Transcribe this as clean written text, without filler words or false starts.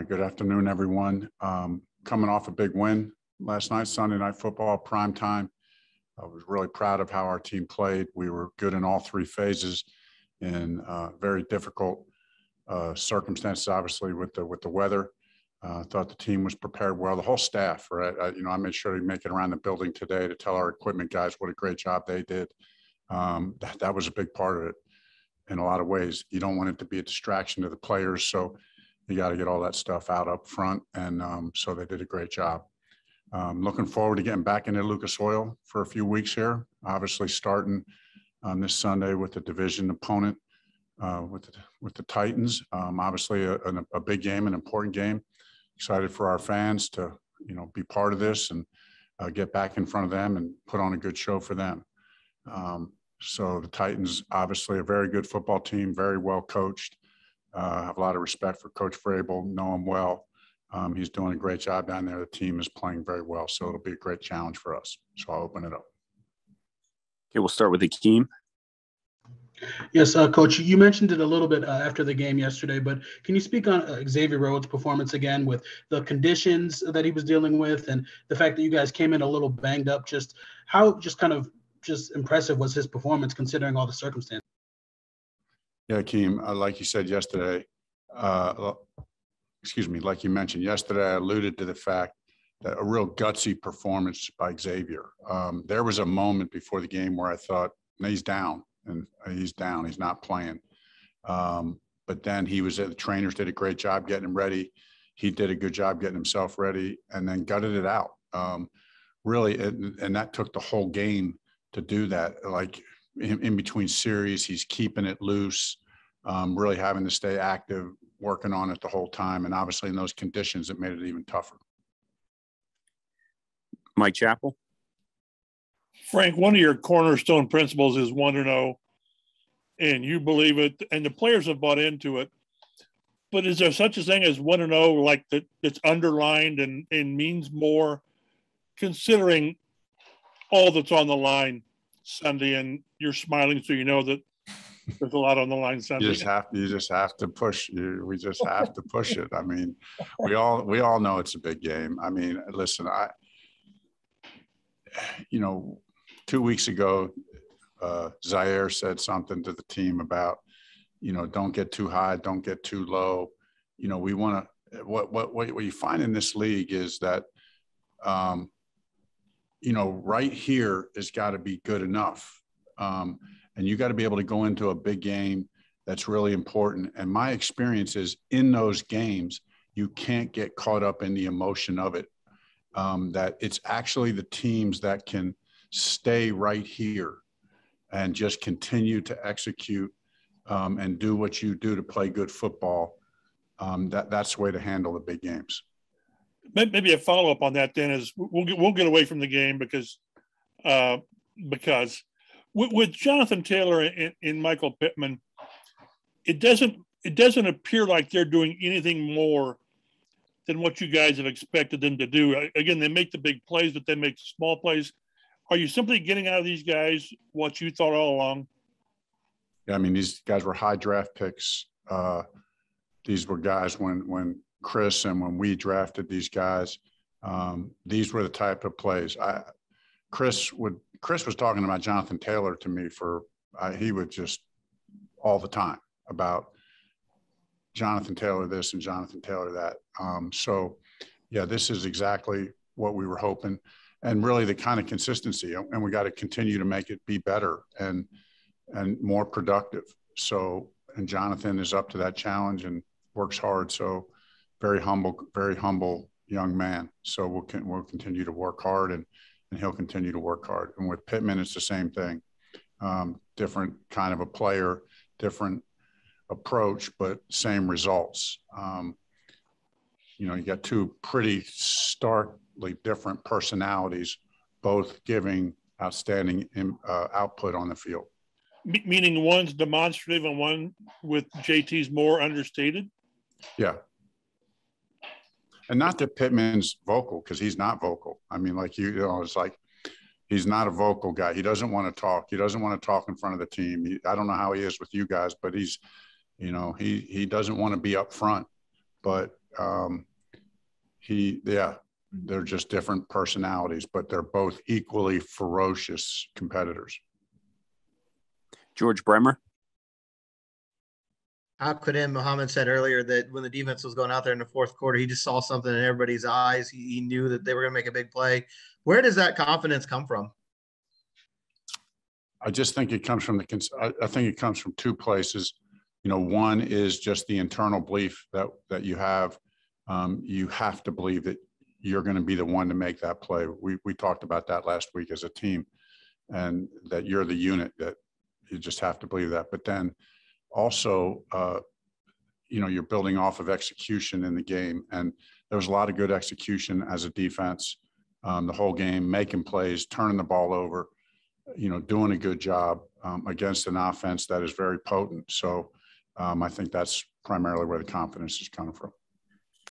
Good afternoon, everyone. Coming off a big win last night, Sunday Night Football, prime time. I was really proud of how our team played. We were good in all three phases in very difficult circumstances, obviously, with the weather. I thought the team was prepared well. The whole staff, right? I made sure to make it around the building today to tell our equipment guys what a great job they did. That was a big part of it in a lot of ways. You don't want it to be a distraction to the players, so you got to get all that stuff out up front, and so they did a great job. Looking forward to getting back into Lucas Oil for a few weeks here, obviously starting this Sunday with the division opponent, with the Titans. Obviously a big game, an important game. Excited for our fans to, be part of this and get back in front of them and put on a good show for them. So the Titans, obviously a very good football team, very well coached. Have a lot of respect for Coach Vrabel, know him well. He's doing a great job down there. The team is playing very well, so it'll be a great challenge for us. So I'll open it up. Okay, we'll start with Akeem. Yes, Coach, you mentioned it a little bit after the game yesterday, but can you speak on Xavier Rhodes' performance again with the conditions that he was dealing with and the fact that you guys came in a little banged up? Just how impressive was his performance considering all the circumstances? Yeah, Akeem, like you said yesterday, like you mentioned yesterday, I alluded to the fact that a real gutsy performance by Xavier. There was a moment before the game where I thought, he's down, and he's down. He's not playing. But then the trainers did a great job getting him ready. He did a good job getting himself ready and then gutted it out. Really, and that took the whole game to do that. Like in between series, he's keeping it loose, really having to stay active, working on it the whole time. And obviously in those conditions, it made it even tougher. Mike Chappell. Frank, one of your cornerstone principles is 1-0, and you believe it, and the players have bought into it. But is there such a thing as 1-0, like that's underlined and means more, considering all that's on the line Sunday? And you're smiling, so you know that there's a lot on the line Sunday. You just have to push. We just have to push it. I mean, we all know it's a big game. I mean, listen, 2 weeks ago, Zaire said something to the team about, don't get too high, don't get too low. We want to. What you find in this league is that, right here has got to be good enough. And you got to be able to go into a big game that's really important. And my experience is in those games, you can't get caught up in the emotion of it. That it's actually the teams that can stay right here and just continue to execute and do what you do to play good football. That's the way to handle the big games. Maybe a follow-up on that then is we'll get away from the game because with Jonathan Taylor and Michael Pittman, it doesn't appear like they're doing anything more than what you guys have expected them to do. Again, they make the big plays, but they make small plays. Are you simply getting out of these guys what you thought all along? Yeah, I mean, these guys were high draft picks. These were guys when Chris and when we drafted these guys, these were the type of plays. Chris was talking about Jonathan Taylor to me he would just all the time about Jonathan Taylor this and Jonathan Taylor that. So yeah, this is exactly what we were hoping, and really the kind of consistency, and we got to continue to make it be better and more productive. So, and Jonathan is up to that challenge and works hard. So very humble young man. So we'll continue to work hard and he'll continue to work hard. And with Pittman, it's the same thing. Different kind of a player, different approach, but same results. You got two pretty starkly different personalities, both giving outstanding output on the field. Meaning one's demonstrative and one with JT's more understated? Yeah. And not that Pittman's vocal, because he's not vocal. I mean, it's like he's not a vocal guy. He doesn't want to talk. He doesn't want to talk in front of the team. I don't know how he is with you guys, but he doesn't want to be up front. But they're just different personalities, but they're both equally ferocious competitors. George Bremer. Muhammad said earlier that when the defense was going out there in the fourth quarter, he just saw something in everybody's eyes. He knew that they were going to make a big play. Where does that confidence come from? I just think it comes from I think it comes from two places. You know, one is just the internal belief that you have. You have to believe that you're going to be the one to make that play. We talked about that last week as a team, and that you're the unit, that you just have to believe that. But then also, you know, you're building off of execution in the game, and there was a lot of good execution as a defense the whole game, making plays, turning the ball over, you know, doing a good job against an offense that is very potent. So I think that's primarily where the confidence is coming from.